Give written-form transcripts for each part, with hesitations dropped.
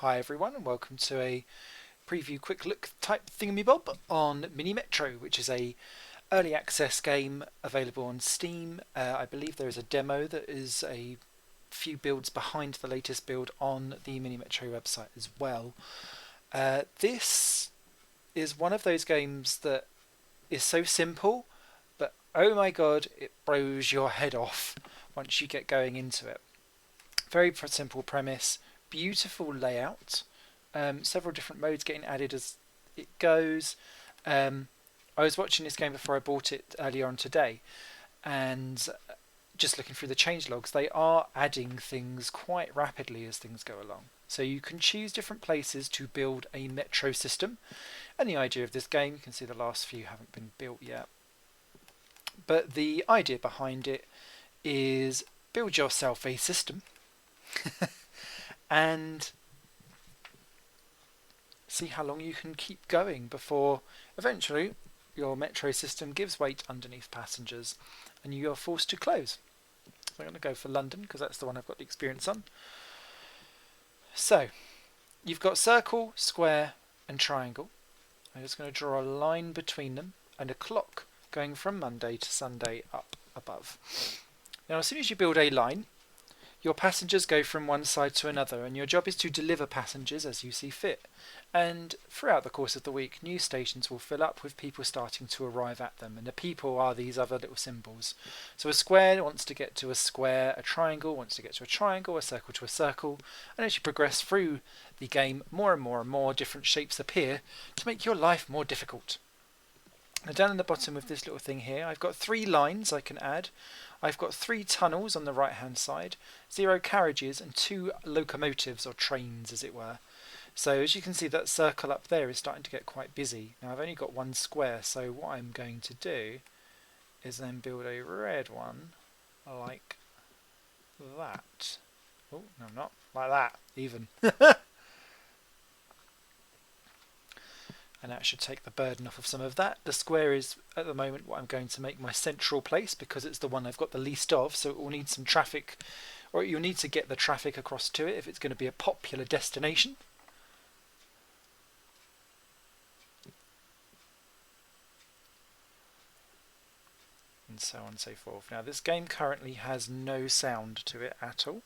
Hi everyone and welcome to a preview quick look type thingamabob on Mini Metro, which is a early access game available on Steam. I believe there is a demo that is a few builds behind the latest build on the Mini Metro website as well. This is one of those games that is so simple, but oh my god, it blows your head off once you get going into it. Very simple premise, beautiful layout, several different modes getting added as it goes. I was watching this game before I bought it earlier on today, and just looking through the change logs, they are adding things quite rapidly as things go along. So you can choose different places to build a metro system. And the idea of this game, you can see the last few haven't been built yet. But the idea behind it is build yourself a system and see how long you can keep going before eventually your metro system gives weight underneath passengers and you are forced to close. So I'm going to go for London because that's the one I've got the experience on. So you've got circle, square and triangle. I'm just going to draw a line between them and a clock going from Monday to Sunday up above. Now as soon as you build a line, your passengers go from one side to another, and your job is to deliver passengers as you see fit. And throughout the course of the week, new stations will fill up with people starting to arrive at them, and the people are these other little symbols. So a square wants to get to a square, a triangle wants to get to a triangle, a circle to a circle, and as you progress through the game, more and more and more different shapes appear to make your life more difficult. Now down in the bottom of this little thing here, I've got 3 lines I can add. I've got 3 tunnels on the right hand side, 0 carriages and 2 locomotives or trains as it were. So as you can see, that circle up there is starting to get quite busy. Now I've only got 1 square, so what I'm going to do is then build a red one like that. Oh, no I'm not, like that even. And that should take the burden off of some of that. The square is at the moment what I'm going to make my central place because it's the one I've got the least of, so it will need some traffic, or you'll need to get the traffic across to it if it's going to be a popular destination. And so on and so forth. Now this game currently has no sound to it at all.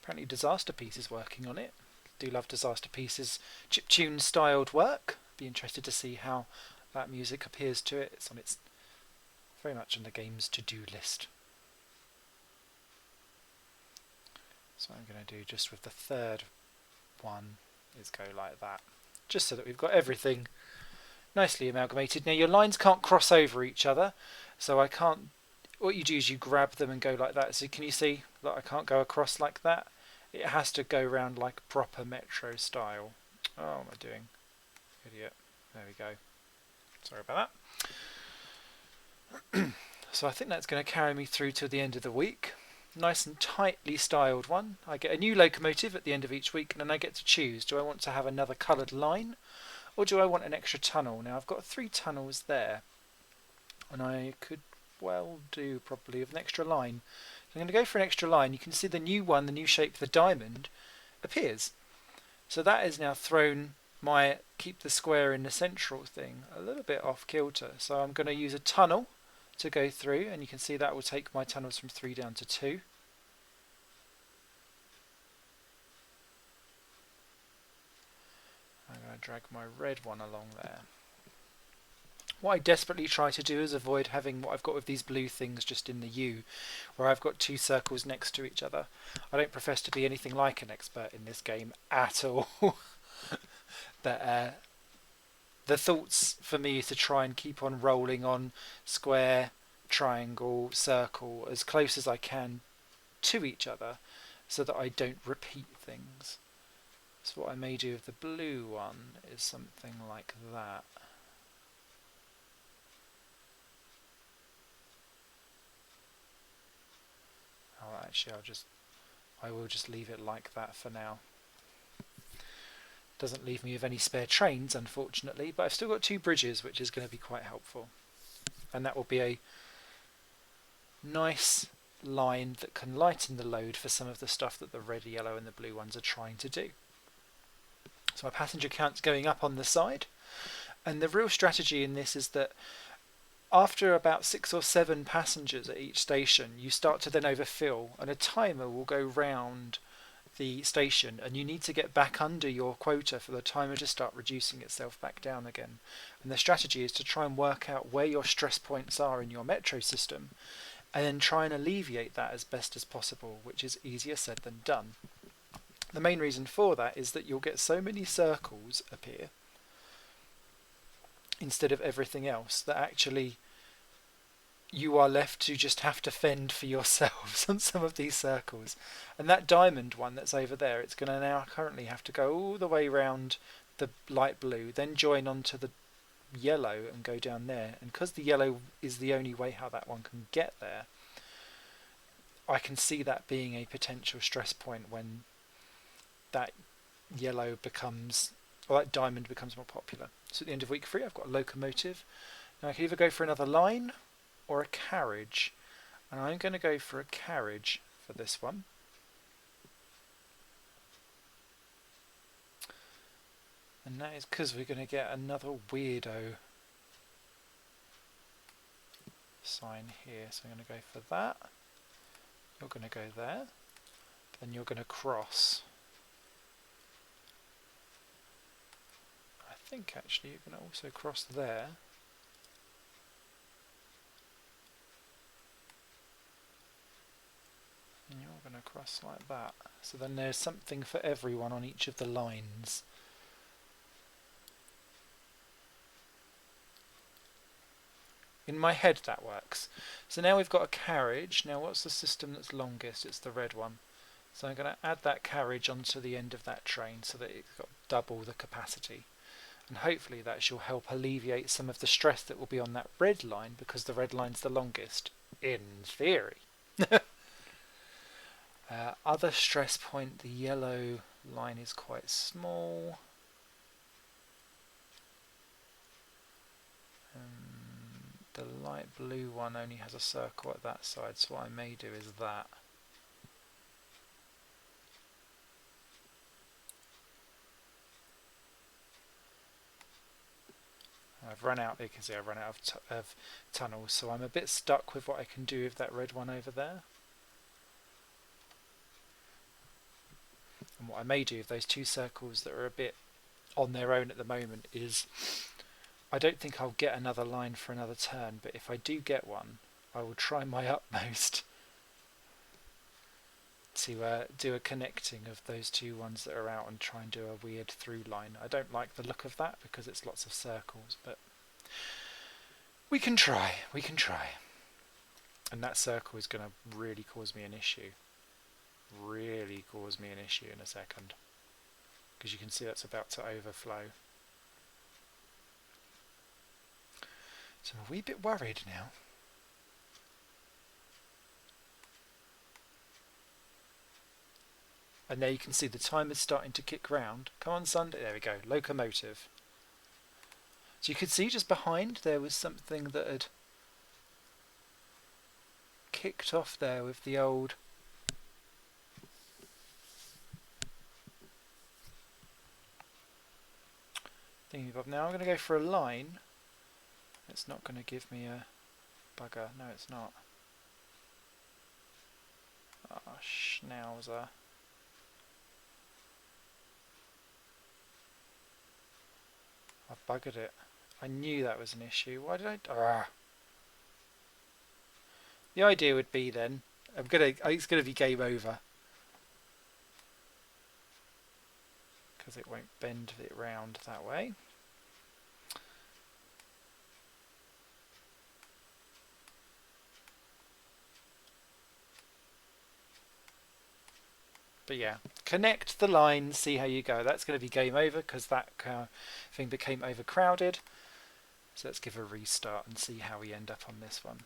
Apparently Disaster Piece is working on it. Do love Disaster Piece's chiptune styled work. Be interested to see how that music appears to it. It's very much on the game's to-do list. So what I'm going to do just with the third one is go like that, just so that we've got everything nicely amalgamated. Now your lines can't cross over each other, so I can't. What you do is you grab them and go like that. So can you see that I can't go across like that? It has to go round like proper metro style. Oh, what am I doing? Idiot. There we go. Sorry about that. So I think that's going to carry me through to the end of the week. Nice and tightly styled one. I get a new locomotive at the end of each week, and then I get to choose. Do I want to have another coloured line, or do I want an extra tunnel? Now I've got 3 tunnels there, and I could well do probably with an extra line. I'm going to go for an extra line. You can see the new one, the new shape, the diamond, appears. So that has now thrown my keep the square in the central thing a little bit off kilter. So I'm going to use a tunnel to go through, and you can see that will take my tunnels from 3 down to 2. I'm going to drag my red one along there. What I desperately try to do is avoid having what I've got with these blue things just in the U, where I've got 2 circles next to each other. I don't profess to be anything like an expert in this game at all. But the thoughts for me is to try and keep on rolling on square, triangle, circle as close as I can to each other so that I don't repeat things. So what I may do with the blue one is something like that. Oh, actually, I will just leave it like that for now. Doesn't leave me with any spare trains, unfortunately, but I've still got 2 bridges, which is going to be quite helpful. And that will be a nice line that can lighten the load for some of the stuff that the red, yellow and the blue ones are trying to do. So my passenger count's going up on the side, and the real strategy in this is that after about 6 or 7 passengers at each station, you start to then overfill, and a timer will go round the station, and you need to get back under your quota for the timer to start reducing itself back down again. And the strategy is to try and work out where your stress points are in your metro system, and then try and alleviate that as best as possible, which is easier said than done. The main reason for that is that you'll get so many circles appear instead of everything else that actually you are left to just have to fend for yourselves on some of these circles. And that diamond one that's over there, it's going to now currently have to go all the way around the light blue, then join onto the yellow and go down there. And because the yellow is the only way how that one can get there, I can see that being a potential stress point when that yellow becomes, or that diamond becomes more popular. So at the end of week 3 I've got a locomotive. Now I can either go for another line or a carriage, and I'm going to go for a carriage for this one. And that is because we're going to get another weirdo sign here. So I'm going to go for that. You're going to go there. Then you're going to cross. I think actually you're going to also cross there. And you're going to cross like that. So then there's something for everyone on each of the lines. In my head that works. So now we've got a carriage. Now what's the system that's longest? It's the red one. So I'm going to add that carriage onto the end of that train so that it's got double the capacity. And hopefully that shall help alleviate some of the stress that will be on that red line, because the red line's the longest, in theory. Other stress point, the yellow line is quite small. The light blue one only has a circle at that side, so what I may do is that. I've run out, you can see I've run out of tunnels, so I'm a bit stuck with what I can do with that red one over there. And what I may do with those 2 circles that are a bit on their own at the moment is, I don't think I'll get another line for another turn, but if I do get one, I will try my utmost to do a connecting of those 2 ones that are out and try and do a weird through line. I don't like the look of that because it's lots of circles, but we can try, we can try. And that circle is going to really cause me an issue. Really cause me an issue in a second, because you can see that's about to overflow. So I'm a wee bit worried now. And there you can see the timer's starting to kick round. Come on, Sunday. There we go. Locomotive. So you could see just behind there was something that had kicked off there with the old thingy bob. Now I'm going to go for a line. It's not going to give me a bugger. No, it's not. Oh, schnauzer. I've buggered it. I knew that was an issue. Why did I... The idea would be then, it's gonna be game over, because it won't bend it round that way. But yeah, connect the lines, see how you go. That's going to be game over because that thing became overcrowded. So let's give a restart and see how we end up on this one.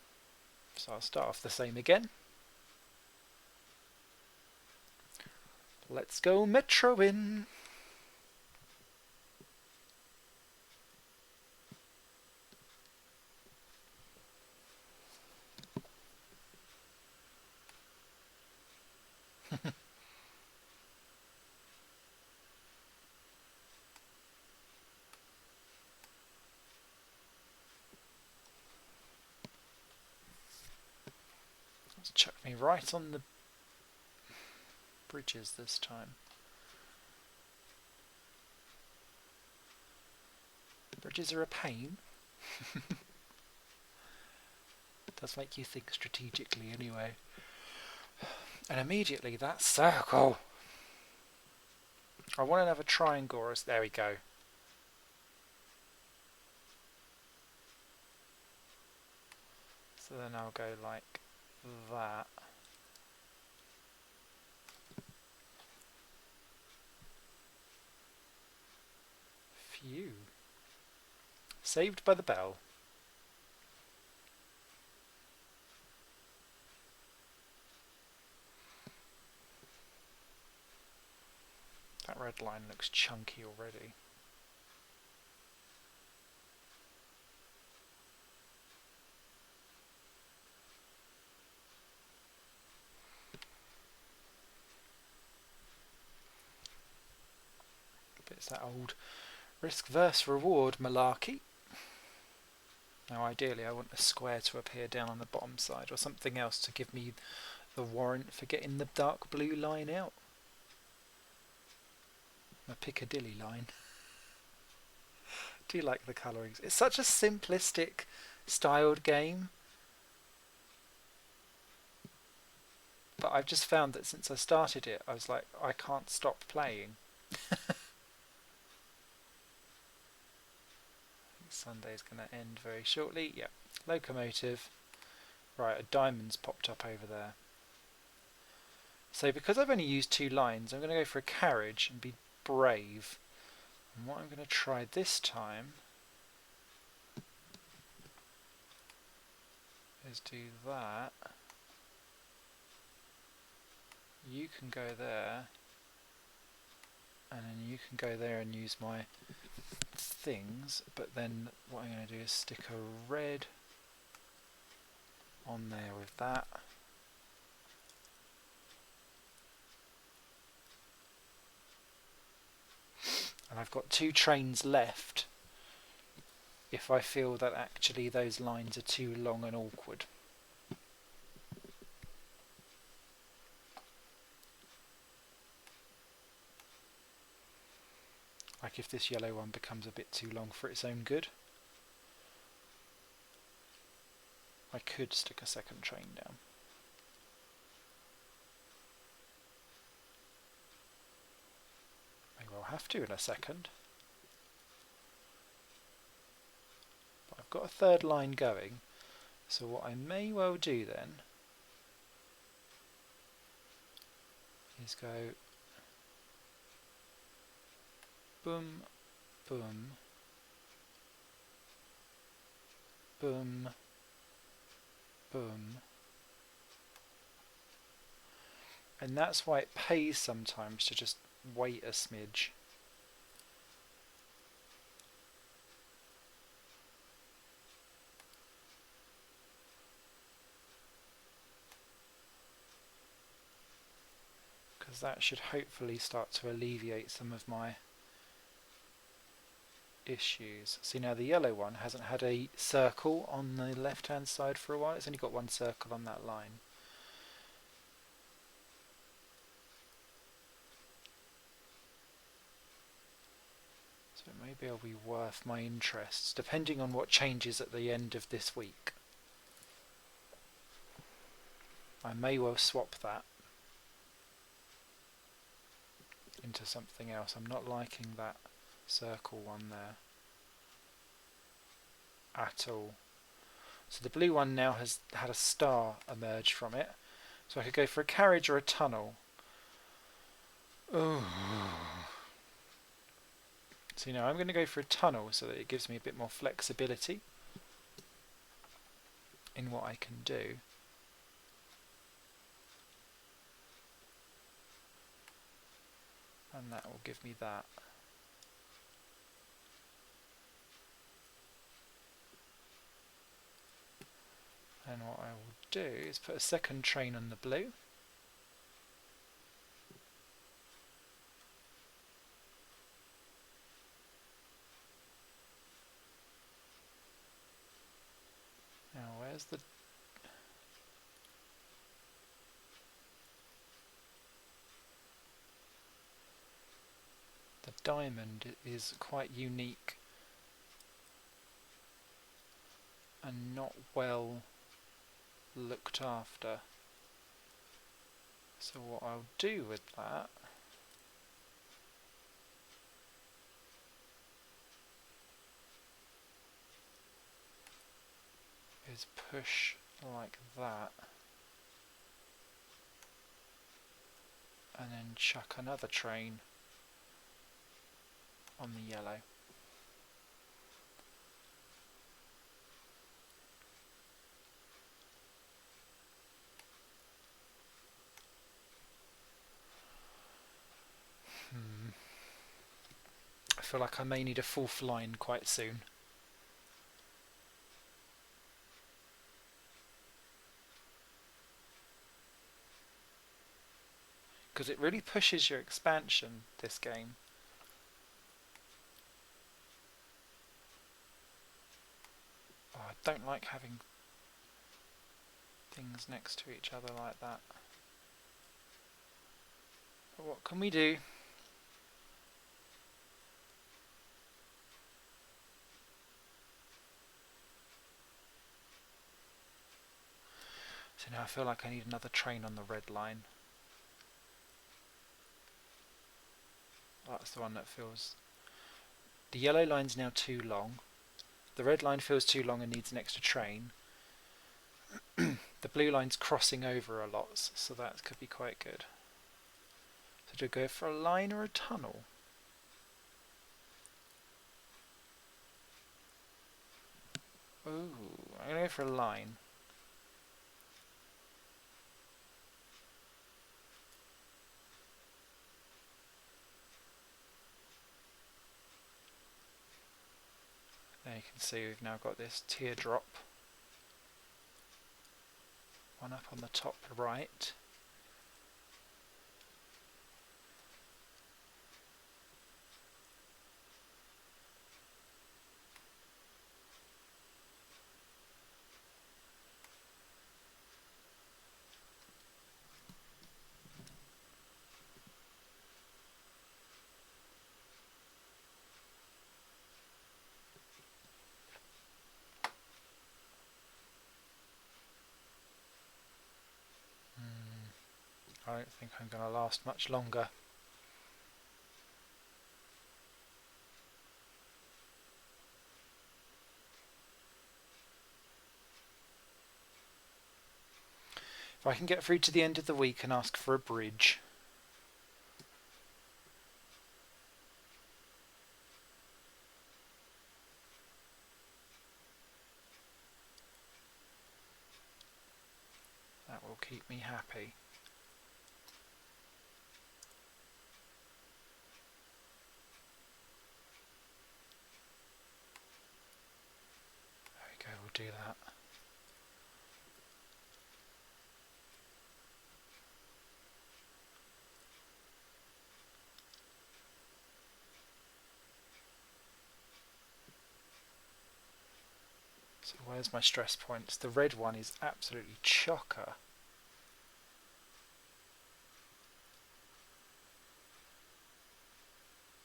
So I'll start off the same again. Let's go Metrowin. Let's chuck me right on the bridges this time. Bridges are a pain. Does make you think strategically anyway. And immediately that circle. I want another triangle. There we go. So then I'll go like that. Phew. Saved by the bell. That red line looks chunky already. But it's that old risk versus reward malarkey. Now ideally I want a square to appear down on the bottom side or something else to give me the warrant for getting the dark blue line out. A Piccadilly line. Do you like the colourings? It's such a simplistic styled game. But I've just found that since I started it, I was like, I can't stop playing. Sunday's going to end very shortly. Yeah, locomotive. Right, a diamond's popped up over there. So because I've only used 2 lines, I'm going to go for a carriage and be brave. And what I'm going to try this time is do that. You can go there, and then you can go there and use my things, but then what I'm going to do is stick a red on there with that. And I've got 2 trains left if I feel that actually those lines are too long and awkward. Like if this yellow one becomes a bit too long for its own good. I could stick a second train down. May well have to in a second. But I've got a 3rd line going, so what I may well do then is go boom, boom, boom, boom. And that's why it pays sometimes to just wait a smidge. Because that should hopefully start to alleviate some of my issues. See, now the yellow one hasn't had a circle on the left hand side for a while. It's only got 1 circle on that line. So it may be worth my interests, depending on what changes at the end of this week. I may well swap that into something else. I'm not liking that circle one there at all. So the blue one now has had a star emerge from it. So I could go for a carriage or a tunnel. Oh. So now I'm going to go for a tunnel so that it gives me a bit more flexibility in what I can do. And that will give me that. And what I will do is put a second train on the blue. Where's the... The diamond is quite unique and not well looked after. So what I'll do with that is push like that and then chuck another train on the yellow. I feel like I may need a fourth line quite soon. Because it really pushes your expansion, this game. Oh, I don't like having things next to each other like that. But what can we do? So now I feel like I need another train on the red line. That's the one that feels... The yellow line's now too long. The red line feels too long and needs an extra train. The blue line's crossing over a lot, so that could be quite good. So do I go for a line or a tunnel? Ooh, I'm going to go for a line. There you can see we've now got this teardrop. One up on the top right. I don't think I'm going to last much longer. If I can get through to the end of the week and ask for a bridge. That will keep me happy. There we go, we'll do that. So where's my stress points? The red one is absolutely chocker.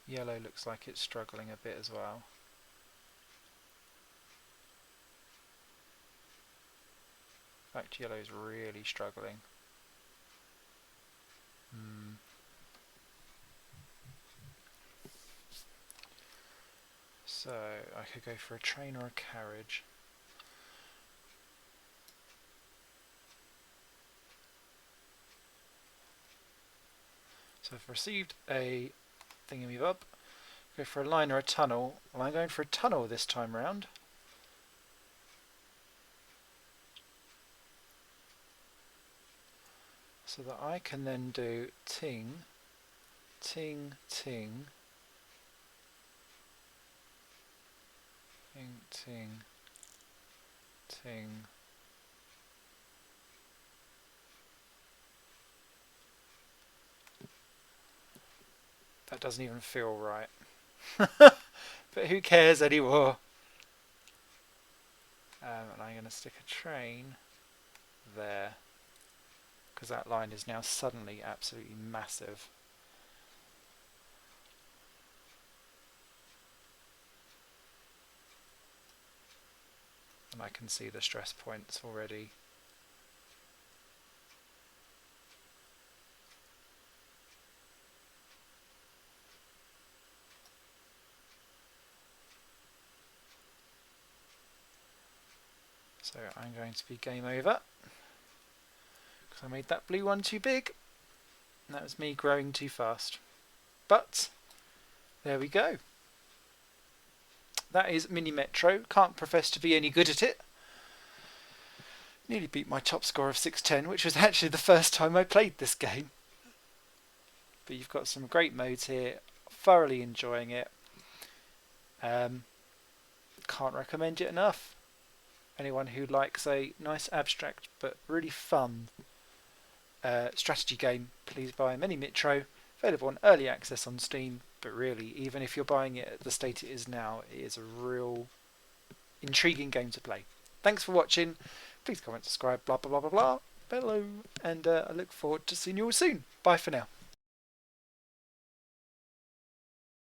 Yellow looks like it's struggling a bit as well. In fact, yellow is really struggling. So I could go for a train or a carriage. So I've received a thingamabob. Go for a line or a tunnel. Well, I'm going for a tunnel this time round. So that I can then do ting, ting, ting, ting, ting, ting. That doesn't even feel right. But who cares anymore? And I'm going to stick a train there, because that line is now suddenly absolutely massive. And I can see the stress points already. So I'm going to be game over, because I made that blue one too big, and that was me growing too fast. But there we go. That is Mini Metro. Can't profess to be any good at it. Nearly beat my top score of 610, which was actually the first time I played this game. But you've got some great modes here. Thoroughly enjoying it. Can't recommend it enough. Anyone who likes a nice abstract but really fun strategy game, please buy Mini Metro. Available on early access on Steam, but really, even if you're buying it at the state it is now, it is a real intriguing game to play. Thanks for watching. Please comment, subscribe, blah blah blah blah blah, below, and I look forward to seeing you all soon. Bye for now.